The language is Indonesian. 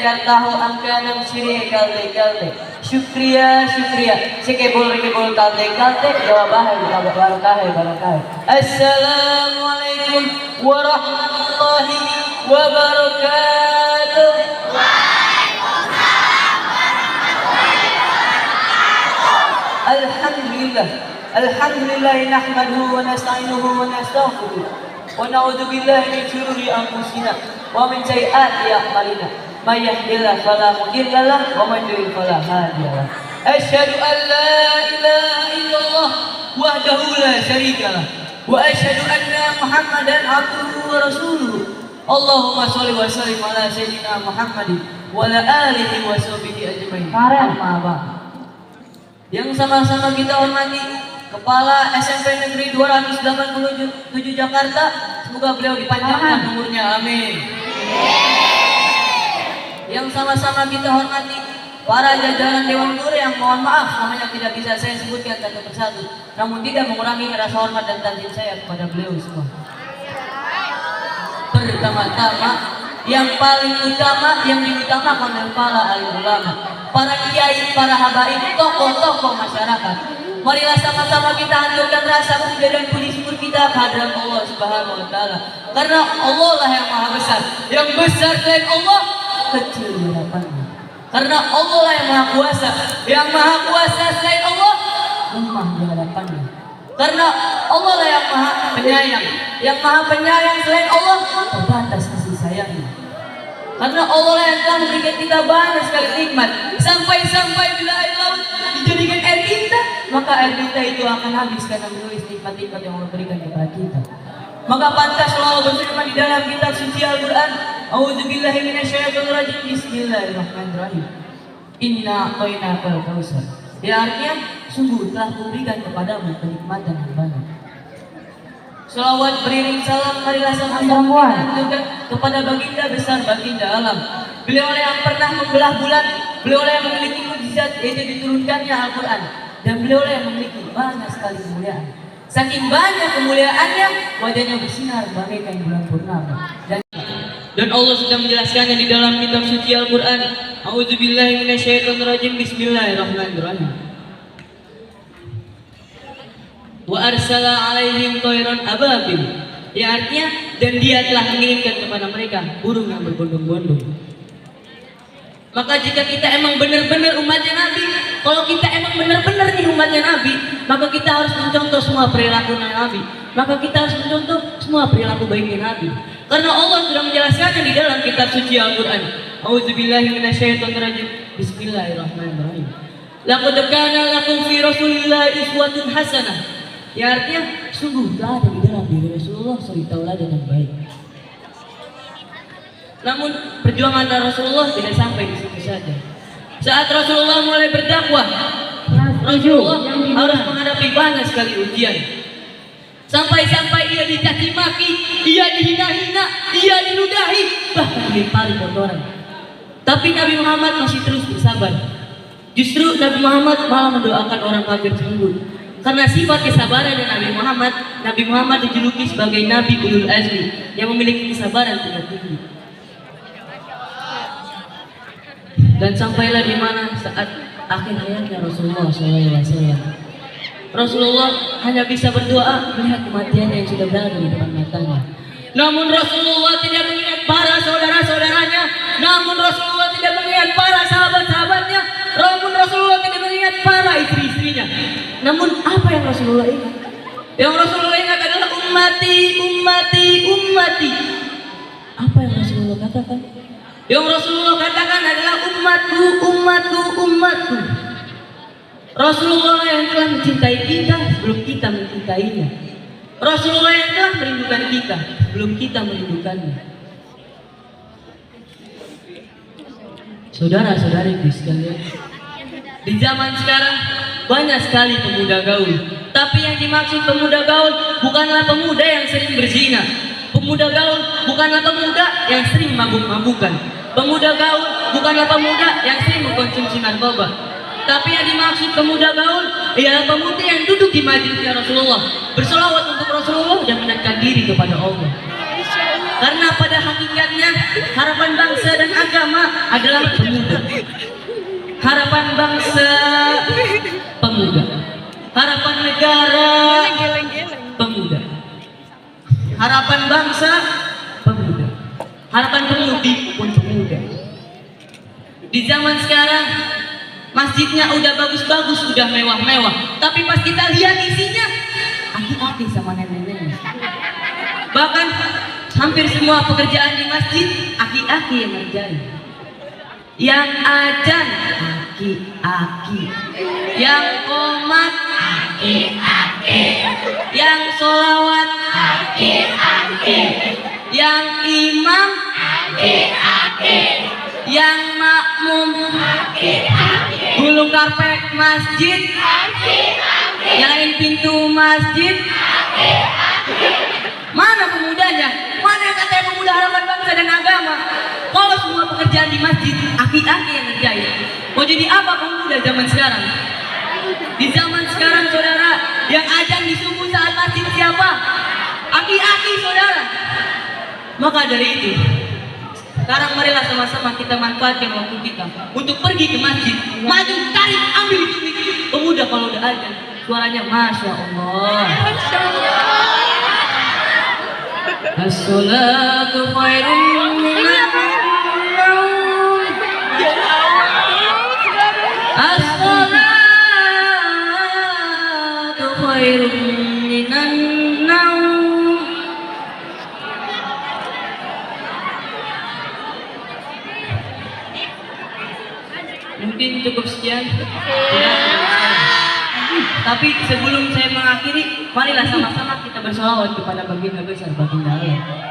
करता हूँ अंकनम श्री गलते गलते शुक्रिया शुक्रिया सिके बोल कालते कालते जवाब है बाrakah है Assalamualaikum warahmatullahi wabarakatuh. Alhamdulillah nahmaduhu wa nasta'inuhu wa nastaghfiruh wa na'udzu billahi min shururi anfusina wa min sayyiati a'malina may yahdihillahu fala mudilla lahu wa may yudlil fala hadiya lahu. Asyhadu an la ilaha illallah wahdahu la syarika lah wa asyhadu anna Muhammadan abduhu wa rasuluh. Allahumma shalli wa sallim ala sayyidina Muhammadin wa ala alihi wa sahbihi ajmain. Amma ba'd. Yang sama-sama kita hormati Kepala SMP Negeri 287 Jakarta, semoga beliau dipanjangkan umurnya, amin. Yang sama-sama kita hormati para jajaran Dewan Guru yang mohon maaf namanya tidak bisa saya sebutkan satu persatu, namun tidak mengurangi rasa hormat dan takzim saya kepada beliau semua. Pertama-tama, yang paling utama yang diutamakan oleh para alim ulama, para kiai, para habaib, tokoh-tokoh masyarakat. Marilah sama-sama kita hancurkan rasa puja dan puji syukur kita kehadirat Allah Subhanahu wa taala. Karena Allah lah yang maha besar. Yang besar selain Allah kecil harapannya. Karena Allah lah yang maha kuasa. Yang maha kuasa selain Allah lemah di hadapannya. Karena Allah lah yang maha penyayang. Yang maha penyayang selain Allah terbatas kasih sayangnya. Karena Allah lah yang telah memberikan kita banyak sekali nikmat. Sampai-sampai bila air laut dijadikan air kita, maka air kita itu akan habis karena menulis nikmat-nikmat yang Allah berikan kepada kita. Maka pantas Allah berfirman di dalam kitab suci Al-Quran, A'udzubillahi minasyaitonir rajim, Bismillahirrahmanirrahim. Inna a'tainakal kautsar. Ya, artinya sungguh telah kuberikan kepadamu kenikmatan yang banyak. Selawat beriring salam marilah sama-sama kita kepada baginda besar baginda alam. Beliau yang pernah membelah bulan, beliau yang memiliki mukjizat yaitu diturunkannya Al-Quran, dan beliau yang memiliki banyak sekali kemuliaan. Saking banyak kemuliaannya, wajahnya bersinar bagaikan bulan purnama. Dan Allah sudah menjelaskannya di dalam kitab suci Al-Quran. A'udzubillahi minasyaitonirrajim, Bismillahirrahmanirrahim. Wa arsala alaihim thayran ababil. Ya, artinya dan dia telah mengirimkan kepada mereka burung yang berbondong-bondong. Maka jika kita emang benar-benar umatnya Nabi, kalau kita emang benar-benar nih umatnya Nabi, maka kita harus mencontoh semua perilaku Nabi. Maka kita harus mencontoh semua perilaku baiknya Nabi. Karena Allah sudah menjelaskannya di dalam kitab suci Al-Quran. A'udzubillahi minasyaitonirrajim. Bismillahirrahmanirrahim. Laqad kana lakum fi Rasulillahi uswatun hasanah. Ya, artinya sungguh telah ada di dalam diri Rasulullah suri tauladan yang baik. Namun perjuangan Rasulullah tidak sampai di situ saja. Saat Rasulullah mulai berdakwah, Rasulullah harus menghadapi banyak sekali ujian. Sampai-sampai ia dicaci maki, ia dihina-hina, ia diludahi, bahkan dilempari kotoran. Tapi Nabi Muhammad masih terus bersabar. Justru Nabi Muhammad malah mendoakan orang kafir tersebut. Karena sifat kesabaran dari Nabi Muhammad dijuluki sebagai Nabi Ulul Azmi yang memiliki kesabaran tingkat tinggi. Dan sampailah di mana saat akhir hayatnya Rasulullah SAW. Rasulullah hanya bisa berdoa melihat kematian yang sudah berada di depan matanya. Namun Rasulullah tidak mengingat para saudara-saudaranya. Namun Rasulullah tidak mengingat para sahabat-sahabatnya. Namun Rasulullah tidak mengingat para istri-istrinya. Namun apa yang Rasulullah ingat? Yang Rasulullah ingat adalah ummati, ummati, ummati. Apa yang Rasulullah katakan? Yang Rasulullah katakan adalah umatku, umatku, umatku. Rasulullah yang telah mencintai kita sebelum kita mencintainya. Rasulullah yang telah merindukan kita sebelum kita merindukannya. Saudara-saudariku sekalian, di zaman sekarang banyak sekali pemuda gaul. Tapi yang dimaksud pemuda gaul bukanlah pemuda yang sering berzina. Pemuda gaul bukanlah pemuda yang sering mabuk-mabukan. Pemuda gaul bukanlah pemuda yang sering mengkonsumsi narkoba. Tapi yang dimaksud pemuda gaul ialah pemuda yang duduk di majelisnya Rasulullah, bersolawat untuk Rasulullah dan mendekatkan diri kepada Allah. Karena pada hakikatnya harapan bangsa dan agama adalah pemuda. Harapan bangsa pemuda. Harapan negara pemuda. Harapan bangsa pemuda. Harapan pemudi pun pemuda. Di zaman sekarang masjidnya udah bagus-bagus, udah mewah-mewah, tapi pas kita lihat isinya aki-aki sama nenek-nenek. Bahkan hampir semua pekerjaan di masjid aki-aki yang ngerjain. Yang ajan aki-aki, yang qomat aki-aki, yang sholawat aki-aki, yang imam aki-aki, yang makmum aki-aki, gulung karpet masjid aki-aki, nyalain pintu masjid aki-aki. Mana pemudanya? Mana yang katanya pemuda harapan bangsa dan agama? Kalau semua pekerjaan di masjid aki-aki yang ngerjain, mau jadi apa pemuda zaman sekarang? Di zaman sekarang saudara, yang ajang di subuh saat masjid siapa? Aki-aki saudara. Maka dari itu, sekarang marilah sama-sama kita manfaatkan waktu kita untuk pergi ke masjid, maju, tarik, ambil itu pemuda. Kalau udah ajang suaranya Masya Allah. As-salatu khairun minan naum. As-salatu khairun minan naum. Mungkin cukup sekian. Tapi sebelum saya mengakhiri, marilah sama-sama kita bersolawat kepada baginda besar, baginda Allah.